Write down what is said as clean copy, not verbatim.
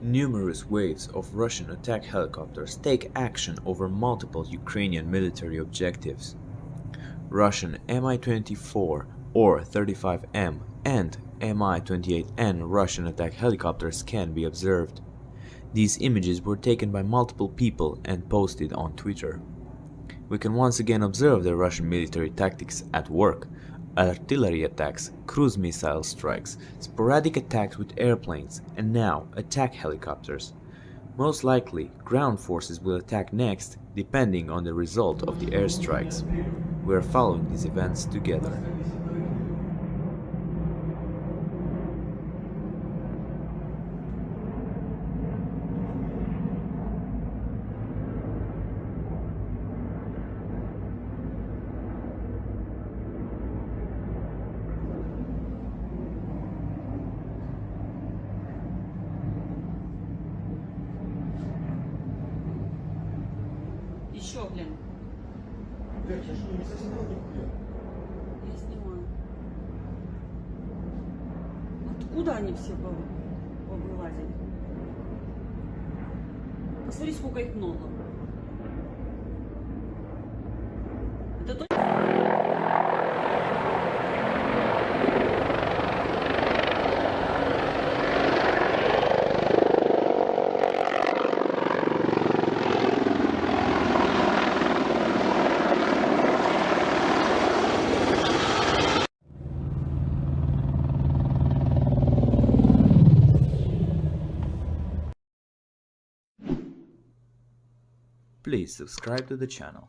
Numerous waves of Russian attack helicopters take action over multiple Ukrainian military objectives. Russian Mi-24 or 35M and Mi-28N Russian attack helicopters can be observed. These images were taken by multiple people and posted on Twitter. We can once again observe the Russian military tactics at work: artillery attacks, cruise missile strikes, sporadic attacks with airplanes, and now attack helicopters. Most likely, ground forces will attack next, depending on the result of the airstrikes. We are following these events together. Еще, блин. Блядь, я что, не заснял нихуя? Я снимаю. Откуда они все повылазили? Посмотри, сколько их много. Это точно? Please subscribe to the channel.